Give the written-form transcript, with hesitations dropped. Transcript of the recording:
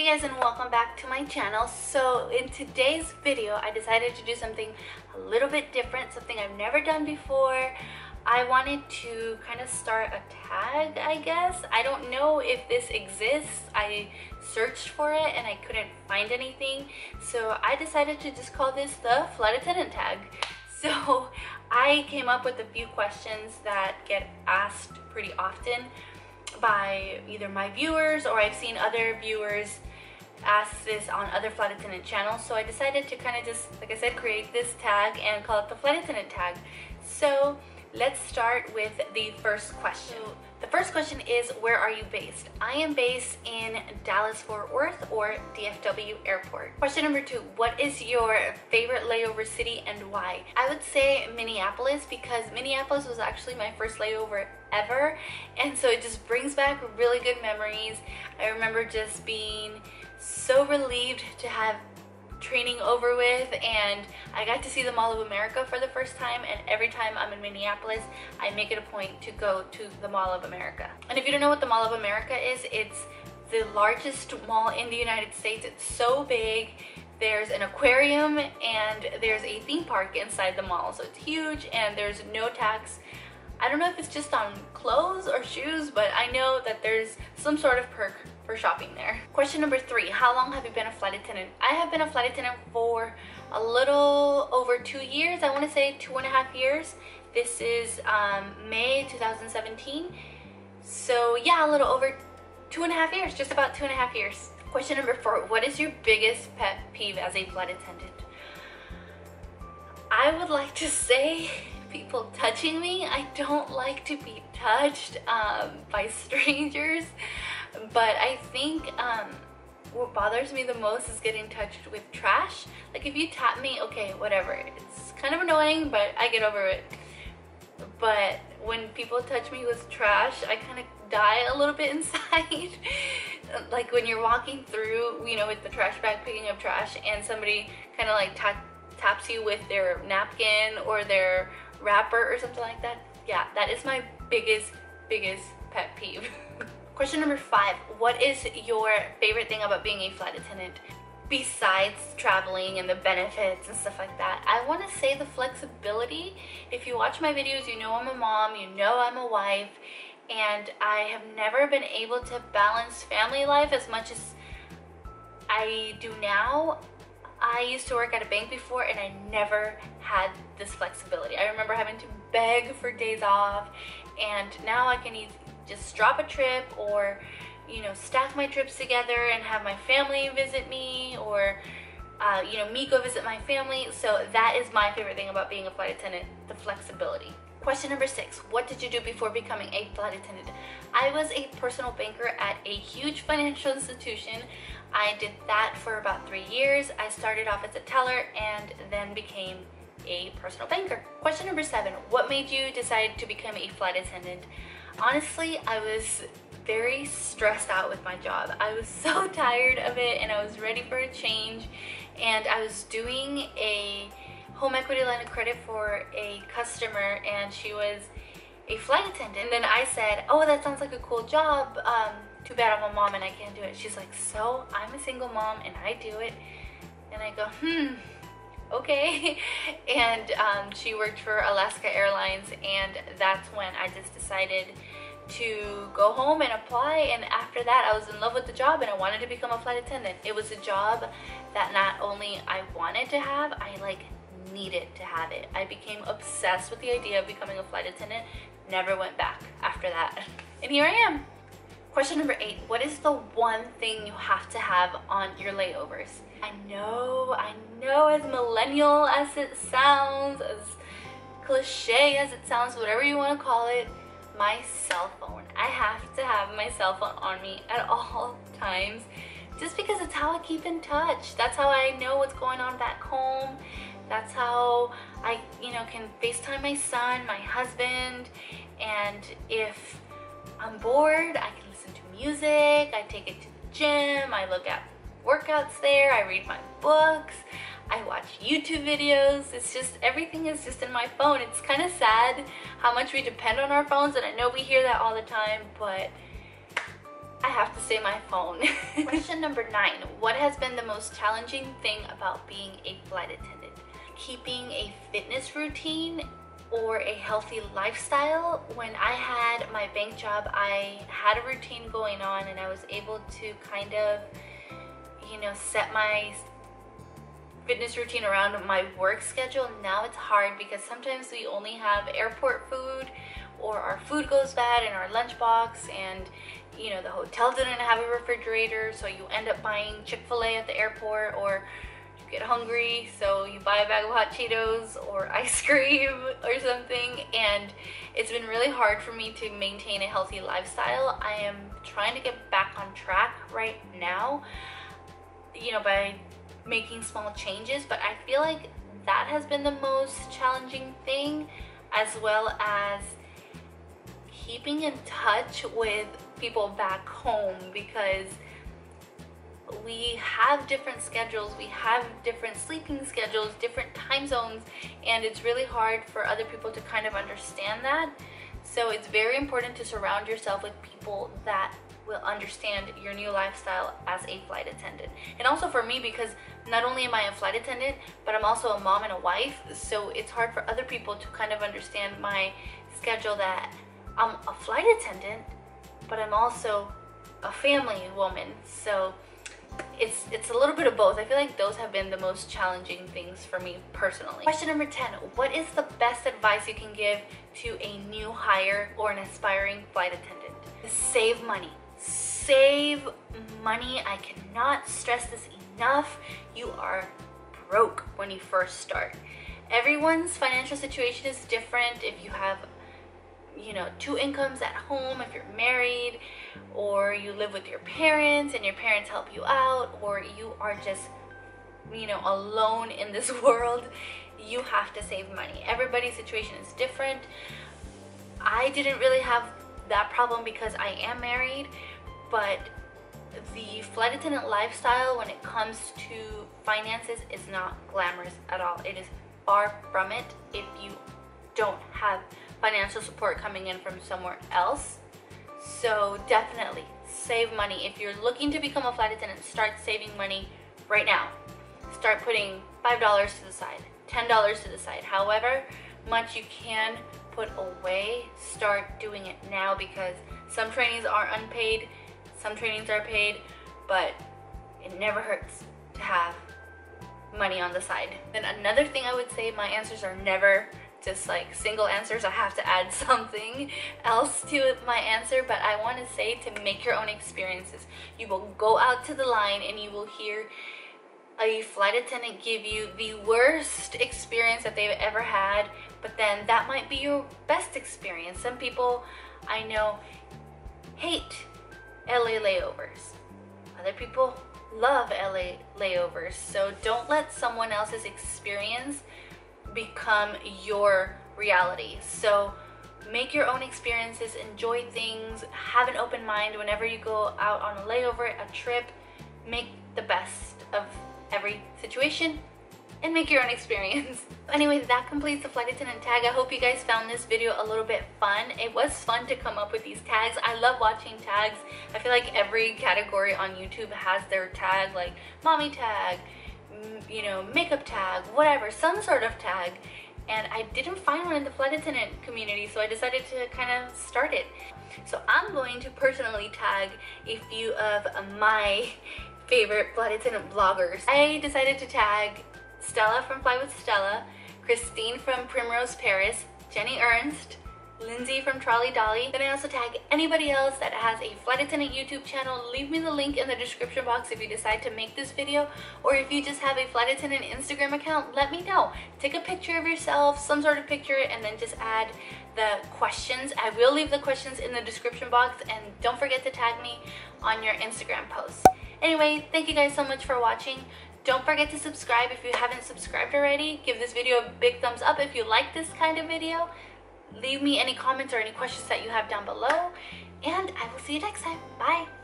Hey guys, and welcome back to my channel. So in today's video I decided to do something a little bit different, something I've never done before. I wanted to kind of start a tag, I guess. I don't know if this exists. I searched for it and I couldn't find anything, so I decided to just call this the flight attendant tag. So I came up with a few questions that get asked pretty often by either my viewers, or I've seen other viewers ask this on other flight attendant channels. So I decided to kind of just, like I said, create this tag and call it the flight attendant tag. So let's start with the first question. The first question is, where are you based? I am based in Dallas-Fort Worth, or DFW Airport. Question number 2, what is your favorite layover city and why? I would say Minneapolis, because Minneapolis was actually my first layover ever, and so it just brings back really good memories. I remember just being so relieved to have training over with, and I got to see the Mall of America for the first time, and every time I'm in Minneapolis I make it a point to go to the Mall of America. And if you don't know what the Mall of America is, it's the largest mall in the United States. It's so big. There's an aquarium and there's a theme park inside the mall, so it's huge, and there's no tax. I don't know if it's just on clothes or shoes, but I know that there's some sort of perk for shopping there. Question number 3, how long have you been a flight attendant? I have been a flight attendant for a little over 2 years. I want to say 2.5 years. This is May 2017. So yeah, a little over 2.5 years, just about 2.5 years. Question number 4, what is your biggest pet peeve as a flight attendant? I would like to say people touching me. I don't like to be touched by strangers, but I think what bothers me the most is getting touched with trash. Like if you tap me, okay, whatever, it's kind of annoying, but I get over it. But when people touch me with trash, I kind of die a little bit inside. Like when you're walking through, you know, with the trash bag picking up trash, and somebody kind of like taps you with their napkin or their wrapper or something like that. Yeah, that is my biggest pet peeve. Question number 5, what is your favorite thing about being a flight attendant besides traveling and the benefits and stuff like that? I want to say the flexibility. If you watch my videos, you know I'm a mom, you know I'm a wife, and I have never been able to balance family life as much as I do now. I used to work at a bank before, and I never had this flexibility. I remember having to beg for days off, and now I can just drop a trip, or you know, stack my trips together and have my family visit me, or you know, me go visit my family. So that is my favorite thing about being a flight attendant, the flexibility. Question number 6, what did you do before becoming a flight attendant? I was a personal banker at a huge financial institution. I did that for about 3 years. I started off as a teller and then became a personal banker. Question number 7, what made you decide to become a flight attendant? Honestly, I was very stressed out with my job. I was so tired of it, and I was ready for a change, and I was doing a home equity line of credit for a customer, and she was a flight attendant. And then I said, oh, that sounds like a cool job. Too bad I'm a mom and I can't do it. She's like, so I'm a single mom and I do it. And I go, okay. And she worked for Alaska Airlines, and that's when I just decided to go home and apply. And after that, I was in love with the job and I wanted to become a flight attendant. It was a job that not only I wanted to have, I like needed to have it. I became obsessed with the idea of becoming a flight attendant. Never went back after that. And here I am. Question number 8, what is the one thing you have to have on your layovers? I know, as millennial as it sounds, as cliche as it sounds, whatever you want to call it, my cell phone. I have to have my cell phone on me at all times, just because it's how I keep in touch. That's how I know what's going on back home. That's how I, you know, can FaceTime my son, my husband, and if I'm bored, I can listen to music, I take it to the gym, I look at workouts there, I read my books, I watch YouTube videos. It's just, everything is just in my phone. It's kind of sad how much we depend on our phones, and I know we hear that all the time, but I have to say my phone. Question number 9. What has been the most challenging thing about being a flight attendant? Keeping a fitness routine or a healthy lifestyle. When I had my bank job, I had a routine going on and I was able to kind of, you know, set my fitness routine around my work schedule. Now it's hard because sometimes we only have airport food, or our food goes bad in our lunchbox, and you know, the hotel didn't have a refrigerator, so you end up buying Chick-fil-A at the airport, or you get hungry so you buy a bag of hot Cheetos or ice cream or something. And it's been really hard for me to maintain a healthy lifestyle. I am trying to get back on track right now, you know, by making small changes, but I feel like that has been the most challenging thing, as well as keeping in touch with people back home, because we have different schedules, we have different sleeping schedules, different time zones, and it's really hard for other people to kind of understand that. So it's very important to surround yourself with people that will understand your new lifestyle as a flight attendant. And also for me, because not only am I a flight attendant, but I'm also a mom and a wife, so it's hard for other people to kind of understand my schedule, that I'm a flight attendant, but I'm also a family woman. So it's a little bit of both. I feel like those have been the most challenging things for me personally. Question number 10. What is the best advice you can give to a new hire or an aspiring flight attendant? Save money. Save money. I cannot stress this enough. You are broke when you first start. Everyone's financial situation is different. If you have, you know, 2 incomes at home, if you're married, or you live with your parents and your parents help you out, or you are just, you know, alone in this world, you have to save money. Everybody's situation is different. I didn't really have that problem because I am married, but the flight attendant lifestyle when it comes to finances is not glamorous at all. It is far from it if you don't have financial support coming in from somewhere else. So definitely save money. If you're looking to become a flight attendant, start saving money right now. Start putting $5 to the side, $10 to the side, however much you can put away. Start doing it now, because some trainings are unpaid, some trainings are paid, but it never hurts to have money on the side. Then another thing I would say, my answers are never just like single answers. I have to add something else to my answer, but I want to say to make your own experiences. You will go out to the line and you will hear a flight attendant give you the worst experience that they've ever had, but then that might be your best experience. Some people I know hate LA layovers. Other people love LA layovers. So don't let someone else's experience become your reality. So make your own experiences, enjoy things, have an open mind whenever you go out on a layover, a trip. Make the best of every situation and make your own experience. Anyway, that completes the flight attendant tag. I hope you guys found this video a little bit fun. It was fun to come up with these tags. I love watching tags. I feel like every category on YouTube has their tag, like mommy tag, you know, makeup tag, whatever, some sort of tag. And I didn't find one in the flight attendant community, so I decided to kind of start it. So I'm going to personally tag a few of my favorite flight attendant bloggers. I decided to tag Stella from Fly with Stella, Christine from Primrose Paris, Jenny Ernst, Lindsay from Trolley, Dolly. Then I also tag anybody else that has a flight attendant YouTube channel. Leave me the link in the description box if you decide to make this video, or if you just have a flight attendant Instagram account, let me know. Take a picture of yourself, some sort of picture, and then just add the questions. I will leave the questions in the description box, and don't forget to tag me on your Instagram posts. Anyway, thank you guys so much for watching. Don't forget to subscribe if you haven't subscribed already. Give this video a big thumbs up if you like this kind of video. Leave me any comments or any questions that you have down below, and I will see you next time. Bye.